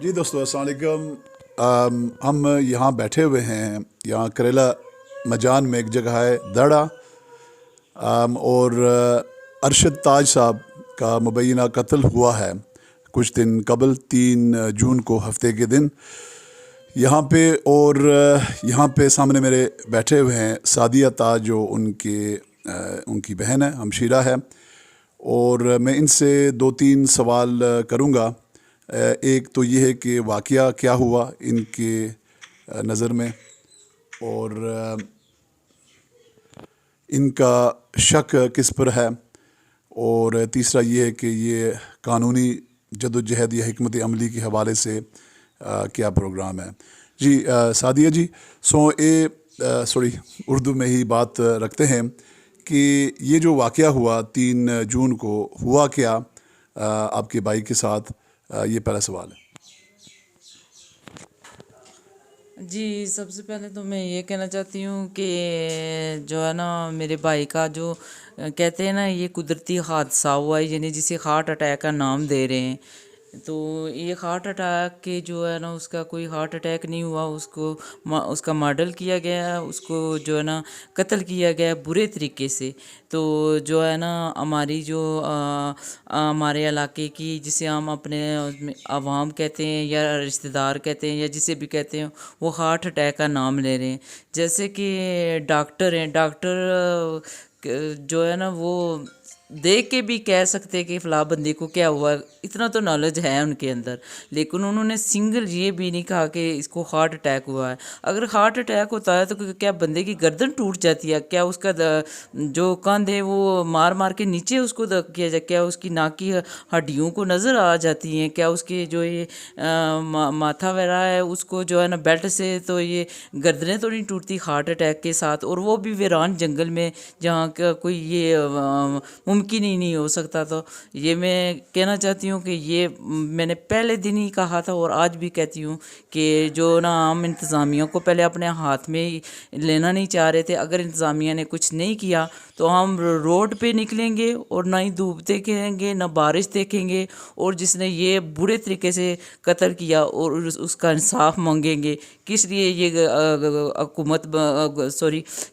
جی دوستو السلام علیکم. ہم یہاں بیٹھے ہوئے ہیں یہاں کریلا مجان میں ایک جگہ ہے دڑا، اور ارشد تاج صاحب کا مبینہ قتل ہوا ہے کچھ دن قبل 3 جون کو ہفتے کے دن یہاں پہ. اور یہاں پہ سامنے میرے بیٹھے ہوئے ہیں سعدیہ تاج جو ان کی بہن ہے، ہمشیرہ ہے، اور میں ان سے 2-3 سوال کروں گا. ایک تو یہ ہے کہ واقعہ کیا ہوا ان کے نظر میں، اور ان کا شک کس پر ہے، اور تیسرا یہ ہے کہ یہ قانونی جدوجہد یا حکمت عملی کے حوالے سے کیا پروگرام ہے. جی سعدیہ جی، سوری اردو میں ہی بات رکھتے ہیں کہ یہ جو واقعہ ہوا 3 جون کو ہوا کیا آپ کے بھائی کے ساتھ، یہ پہلا سوال ہے. جی، سب سے پہلے تو میں یہ کہنا چاہتی ہوں کہ جو ہے نا میرے بھائی کا جو کہتے ہیں نا یہ قدرتی حادثہ ہوا ہے، یعنی جسے ہارٹ اٹیک کا نام دے رہے ہیں. تو یہ ہارٹ اٹیک کے جو ہے نا اس کا کوئی ہارٹ اٹیک نہیں ہوا، اس کا مارڈر کیا گیا، اس کو جو ہے نا قتل کیا گیا برے طریقے سے. تو جو ہے نا ہماری جو ہمارے علاقے کی جسے ہم اپنے عوام کہتے ہیں یا رشتہ دار کہتے ہیں یا جسے بھی کہتے ہیں، وہ ہارٹ اٹیک کا نام لے رہے ہیں. جیسے کہ ڈاکٹر ہیں، ڈاکٹر جو ہے نا وہ دیکھ کے بھی کہہ سکتے کہ فلاں بندے کو کیا ہوا، اتنا تو نالج ہے ان کے اندر، لیکن انہوں نے سنگل یہ بھی نہیں کہا کہ اس کو ہارٹ اٹیک ہوا ہے. اگر ہارٹ اٹیک ہوتا ہے تو کیا بندے کی گردن ٹوٹ جاتی ہے؟ کیا اس کا جو کاندھ ہے وہ مار مار کے نیچے اس کو کیا جائے؟ کیا اس کی ناک کی ہڈیوں کو نظر آ جاتی ہیں؟ کیا اس کے جو یہ ماتھا وغیرہ ہے اس کو جو ہے نا بیلٹ سے تو یہ گردنیں تو نہیں ٹوٹتی ہارٹ اٹیک کے ساتھ، اور وہ بھی ویران جنگل میں جہاں کا کوئی یہ ممکن ہی نہیں ہو سکتا. تو یہ میں کہنا چاہتی ہوں کہ یہ میں نے پہلے دن ہی کہا تھا اور آج بھی کہتی ہوں کہ جو نا ہم انتظامیہ کو پہلے اپنے ہاتھ میں لینا نہیں چاہ رہے تھے. اگر انتظامیہ نے کچھ نہیں کیا تو ہم روڈ پہ نکلیں گے اور نہ ہی دھوپ دیکھیں گے نہ بارش دیکھیں گے، اور جس نے یہ برے طریقے سے قتل کیا اور اس کا انصاف مانگیں گے. کس لیے یہ حکومت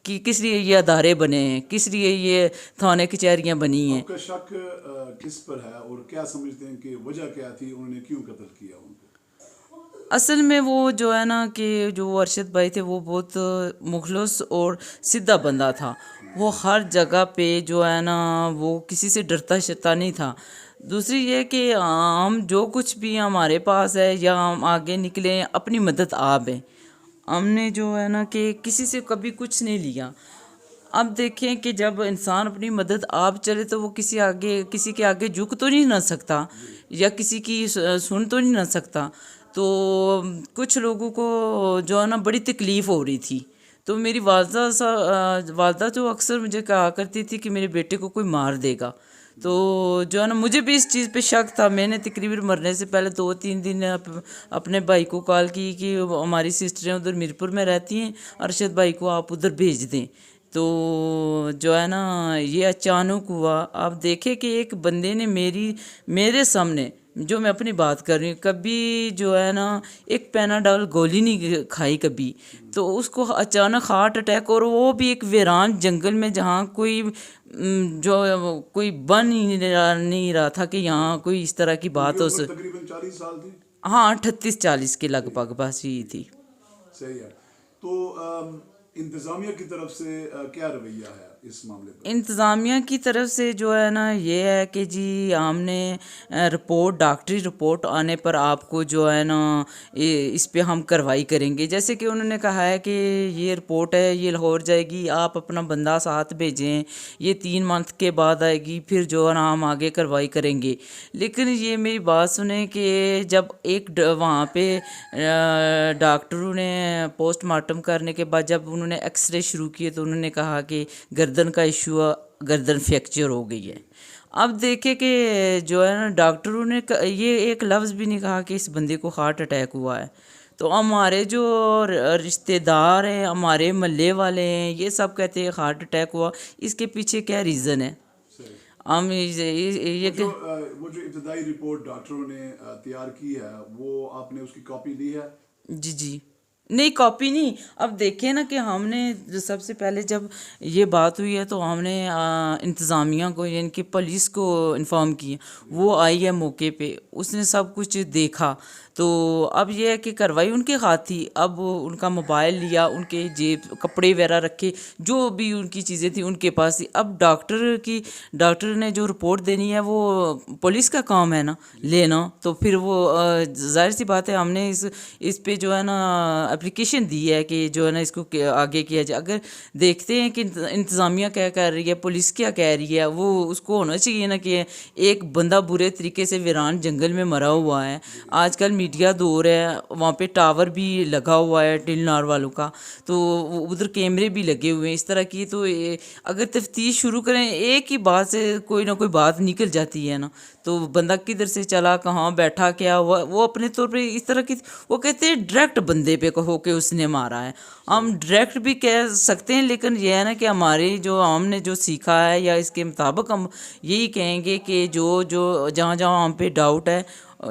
کس لیے یہ ادارے بنے ہیں، کس لیے یہ تھانے کچہریاں بنی ہیں. آپ کا شک کس پر ہے اور کیا سمجھتے ہیں کہ وجہ کیا تھی، انہوں نے کیوں قتل کیا ان کو؟ اصل میں وہ جو ہے نا کہ جو ارشد بھائی تھے وہ بہت مخلص اور سیدھا بندہ تھا. وہ ہر جگہ پہ جو ہے نا وہ کسی سے ڈرتا شرتا نہیں تھا. دوسری یہ کہ ہم جو کچھ بھی ہمارے پاس ہے یا ہم آگے نکلیں اپنی مدد آپ ہے، ہم نے جو ہے نا کہ کسی سے کبھی کچھ نہیں لیا. اب دیکھیں کہ جب انسان اپنی مدد آپ چلے تو وہ کسی کے آگے جھک تو نہیں نہ سکتا یا کسی کی سن تو نہیں نہ سکتا. تو کچھ لوگوں کو جو ہے نا بڑی تکلیف ہو رہی تھی. تو میری والدہ جو اکثر مجھے کہا کرتی تھی کہ میرے بیٹے کو کوئی مار دے گا. تو جو ہے نا مجھے بھی اس چیز پہ شک تھا. میں نے تقریباً مرنے سے پہلے 2-3 دن اپنے بھائی کو کال کی کہ ہماری سسٹریں ادھر میرپور میں رہتی ہیں، ارشد بھائی کو آپ ادھر بھیج دیں. تو جو ہے نا یہ اچانک ہوا. آپ دیکھیں کہ ایک بندے نے میرے سامنے، جو میں اپنی بات کر رہی ہوں، کبھی جو ہے نا ایک پیناڈول گولی نہیں کھائی کبھی، تو اس کو اچانک ہارٹ اٹیک، اور وہ بھی ایک ویران جنگل میں جہاں کوئی بن ہی نہیں رہا تھا کہ یہاں کوئی اس طرح کی بات ہو سکے. تقریباً 40 سال تھی. ہاں 38-40 کے لگ بھگ بس یہی تھی. صحیح ہے. تو انتظامیہ کی طرف سے کیا رویہ ہے اس معاملے پر؟ انتظامیہ کی طرف سے جو ہے نا یہ ہے کہ جی ہم نے ڈاکٹری رپورٹ آنے پر آپ کو جو ہے نا اس پہ ہم کارروائی کریں گے. جیسے کہ انہوں نے کہا ہے کہ یہ رپورٹ ہے یہ لاہور جائے گی، آپ اپنا بندہ ساتھ بھیجیں، یہ 3 منتھ کے بعد آئے گی، پھر جو ہے نا ہم آگے کارروائی کریں گے. لیکن یہ میری بات سنیں کہ جب وہاں پہ ڈاکٹروں نے پوسٹ مارٹم کرنے کے بعد جب انہوں نے ایکس رے شروع کیے تو انہوں نے کہا کہ گردن کا ایشو، گردن فریکچر ہو گئی ہے. اب دیکھیں کہ جو ہے نا ڈاکٹروں نے یہ ایک لفظ بھی نہیں کہا کہ اس بندے کو ہارٹ اٹیک ہوا ہے. تو ہمارے جو رشتہ دار ہیں، ہمارے محلے والے ہیں، یہ سب کہتے ہیں ہارٹ اٹیک ہوا. اس کے پیچھے کیا ریزن ہے؟ ہم یہ کہ وہ جو ابتدائی رپورٹ ڈاکٹروں نے تیار کی ہے وہ آپ نے اس کی کاپی لی ہے؟ جی جی نہیں کاپی نہیں. اب دیکھیں نا کہ ہم نے سب سے پہلے جب یہ بات ہوئی ہے تو ہم نے انتظامیہ کو یعنی کہ پولیس کو انفارم کیا. وہ آئی ہے موقع پہ, اس نے سب کچھ دیکھا. تو اب یہ ہے کہ کارروائی ان کے ہاتھ تھی. اب ان کا موبائل لیا, ان کے جیب کپڑے وغیرہ رکھے, جو بھی ان کی چیزیں تھیں ان کے پاس تھی. اب ڈاکٹر نے جو رپورٹ دینی ہے وہ پولیس کا کام ہے نا لینا. تو پھر وہ ظاہر سی بات ہے ہم نے اس پہ جو ہے نا اپلیکیشن دی ہے کہ جو ہے نا اس کو آگے کیا جائے. اگر دیکھتے ہیں کہ انتظامیہ کیا کر رہی ہے, پولیس کیا کہہ رہی ہے, وہ اس کو ہونا چاہیے نا کہ ایک بندہ برے طریقے سے ویران جنگل میں مرا ہوا ہے. آج کل میڈیا دور ہے, وہاں پہ ٹاور بھی لگا ہوا ہے ٹل نار والوں کا, تو ادھر کیمرے بھی لگے ہوئے ہیں اس طرح کی. تو اگر تفتیش شروع کریں ایک ہی بات سے کوئی نہ کوئی بات نکل جاتی ہے نا. تو بندہ کدھر سے چلا, کہاں بیٹھا, کیا ہوا, وہ اپنے طور پہ اس طرح کی وہ کہتے ہیں ڈائریکٹ بندے پہ ہو کے اس نے مارا ہے. ہم ڈائریکٹ بھی کہہ سکتے ہیں, لیکن یہ ہے نا کہ ہماری جو ہم نے جو سیکھا ہے یا اس کے مطابق ہم یہی کہیں گے کہ جو جہاں جہاں ہم پہ ڈاؤٹ ہے,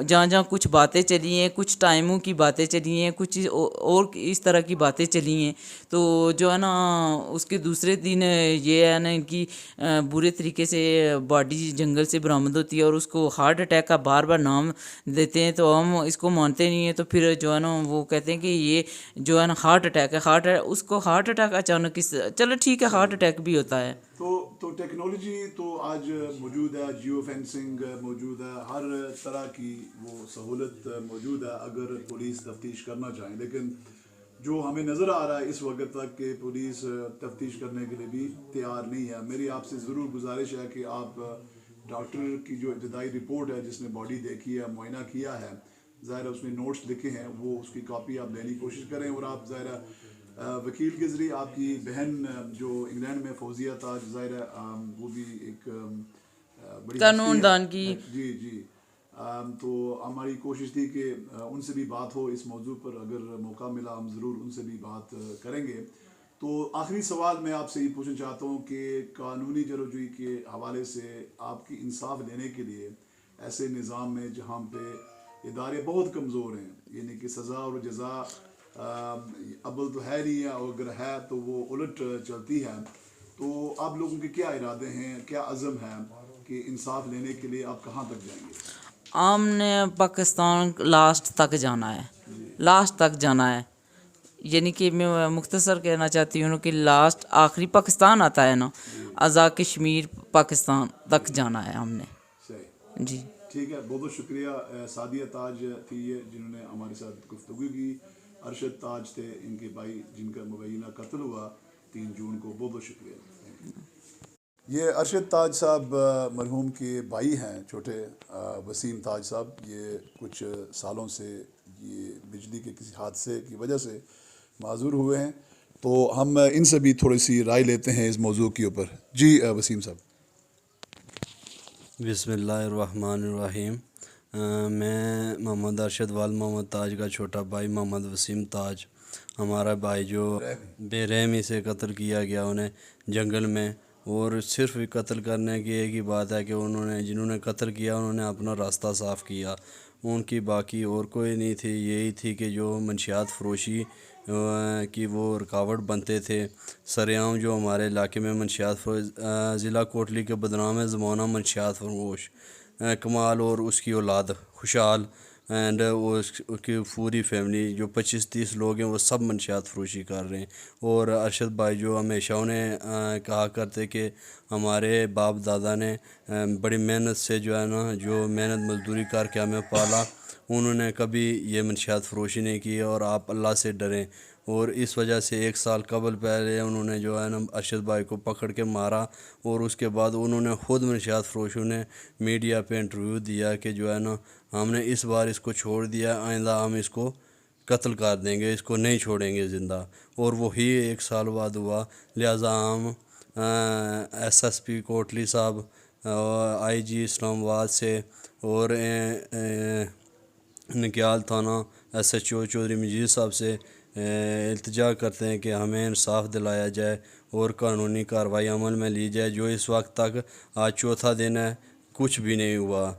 جہاں جہاں کچھ باتیں چلی ہیں, کچھ ٹائموں کی باتیں چلی ہیں, کچھ اور اس طرح کی باتیں چلی ہیں, تو جو ہے نا اس کے دوسرے دن یہ ہے نا ان کی برے طریقے سے باڈی جنگل سے برآمد ہوتی ہے اور اس کو ہارٹ اٹیک کا بار بار نام دیتے ہیں. تو ہم اس کو مانتے نہیں ہیں. تو پھر جو ہے نا وہ کہتے ہیں کہ یہ جو ہے نا ہارٹ اٹیک ہے, اس کو ہارٹ اٹیک اچانک چلو ٹھیک ہے ہارٹ اٹیک بھی ہوتا ہے. تو ٹیکنالوجی تو آج موجود ہے, جیو فینسنگ موجود ہے, ہر طرح کی وہ سہولت موجود ہے اگر پولیس تفتیش کرنا چاہیں. لیکن جو ہمیں نظر آ رہا ہے اس وقت تک کہ پولیس تفتیش کرنے کے لیے بھی تیار نہیں ہے. میری آپ سے ضرور گزارش ہے کہ آپ ڈاکٹر کی جو ابتدائی رپورٹ ہے جس نے باڈی دیکھی ہے, معائنہ کیا ہے, ظاہر اس میں نوٹس لکھے ہیں, وہ اس کی کاپی آپ لینے کی کوشش کریں. اور آپ ظاہر وکیل کے ذریعے آپ کی بہن جو انگلینڈ میں فوزیہ تاج, ظاہر وہ بھی ایک بڑی قانون دان ہستی کی ہے. جی جی, تو ہماری کوشش تھی کہ ان سے بھی بات ہو اس موضوع پر. اگر موقع ملا ہم ضرور ان سے بھی بات کریں گے. تو آخری سوال میں آپ سے یہ پوچھنا چاہتا ہوں کہ قانونی جستجو کے حوالے سے آپ کی انصاف لینے کے لیے ایسے نظام میں جہاں پہ ادارے بہت کمزور ہیں, یعنی کہ سزا اور جزا ابل تو ہے نہیں ہے, اور اگر ہے تو وہ الٹ چلتی ہے, تو آپ لوگوں کے کیا ارادے ہیں, کیا عزم ہے کہ انصاف لینے کے لیے آپ کہاں تک جائیں گے؟ ہم نے پاکستان لاسٹ تک جانا ہے, لاسٹ تک جانا ہے. یعنی کہ میں مختصر کہنا چاہتی ہوں کہ لاسٹ آخری پاکستان آتا ہے نا, آزاد کشمیر پاکستان تک جانا ہے ہم نے. صحیح, جی ٹھیک ہے. بہت بہت شکریہ. سعدیہ تاج تھی یہ جنہوں نے ہمارے ساتھ گفتگو کی. ارشد تاج تھے ان کے بھائی جن کا مبینہ قتل ہوا 3 جون کو. بہت بہت شکریہ. یہ ارشد تاج صاحب مرحوم کے بھائی ہیں چھوٹے, وسیم تاج صاحب. یہ کچھ سالوں سے یہ بجلی کے کسی حادثے کی وجہ سے معذور ہوئے ہیں, تو ہم ان سے بھی تھوڑی سی رائے لیتے ہیں اس موضوع کے اوپر. جی وسیم صاحب. بسم اللہ الرحمن الرحیم. میں محمد ارشد وال محمد تاج کا چھوٹا بھائی محمد وسیم تاج. ہمارا بھائی جو بے رحمی سے قتل کیا گیا انہیں جنگل میں, اور صرف قتل کرنے کی ایک ہی بات ہے کہ جنہوں نے قتل کیا انہوں نے اپنا راستہ صاف کیا. ان کی باقی اور کوئی نہیں تھی, یہی تھی کہ جو منشیات فروشی کی وہ رکاوٹ بنتے تھے. سرعام جو ہمارے علاقے میں منشیات فروش, ضلع کوٹلی کے بدنام زمانہ منشیات فروش کمال اور اس کی اولاد خوشحال اینڈ اس کی پوری فیملی جو 25-30 لوگ ہیں وہ سب منشیات فروشی کر رہے ہیں. اور ارشد بھائی جو ہمیشہ انہیں کہا کرتے کہ ہمارے باپ دادا نے بڑی محنت سے جو ہے نا جو محنت مزدوری کر کے ہمیں پالا, انہوں نے کبھی یہ منشیات فروشی نہیں کی. اور آپ اللہ سے ڈریں. اور اس وجہ سے 1 سال قبل پہلے انہوں نے جو ہے نا ارشد بھائی کو پکڑ کے مارا, اور اس کے بعد انہوں نے خود منشیات فروشوں نے میڈیا پہ انٹرویو دیا کہ جو ہے نا ہم نے اس بار اس کو چھوڑ دیا, آئندہ ہم اس کو قتل کر دیں گے, اس کو نہیں چھوڑیں گے زندہ. اور وہی 1 سال بعد ہوا. لہٰذا ہم SSP کوٹلی صاحب, IG اسلام آباد سے, اور نکیال تھانہ SHO چودھری مجید صاحب سے التجا کرتے ہیں کہ ہمیں انصاف دلایا جائے اور قانونی کارروائی عمل میں لی جائے. جو اس وقت تک آج چوتھا دن ہے, کچھ بھی نہیں ہوا.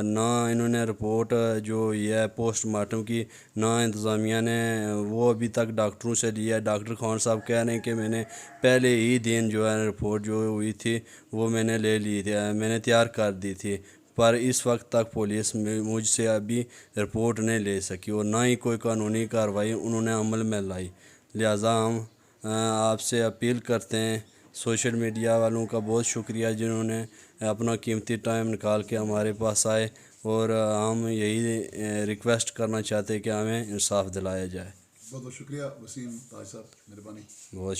نہ انہوں نے رپورٹ جو یہ ہے پوسٹ مارٹم کی, نہ انتظامیہ نے وہ ابھی تک ڈاکٹروں سے لیا ہے. ڈاکٹر خان صاحب کہہ رہے ہیں کہ میں نے پہلے ہی دن جو ہے رپورٹ جو ہوئی تھی وہ میں نے لے لی تھی, میں نے تیار کر دی تھی, پر اس وقت تک پولیس مجھ سے ابھی رپورٹ نہیں لے سکی اور نہ ہی کوئی قانونی کارروائی انہوں نے عمل میں لائی. لہٰذا ہم آپ سے اپیل کرتے ہیں, سوشل میڈیا والوں کا بہت شکریہ جنہوں نے اپنا قیمتی ٹائم نکال کے ہمارے پاس آئے, اور ہم یہی ریکویسٹ کرنا چاہتے ہیں کہ ہمیں انصاف دلایا جائے. بہت بہت شکریہ وسیم تاج صاحب, مہربانی. بہت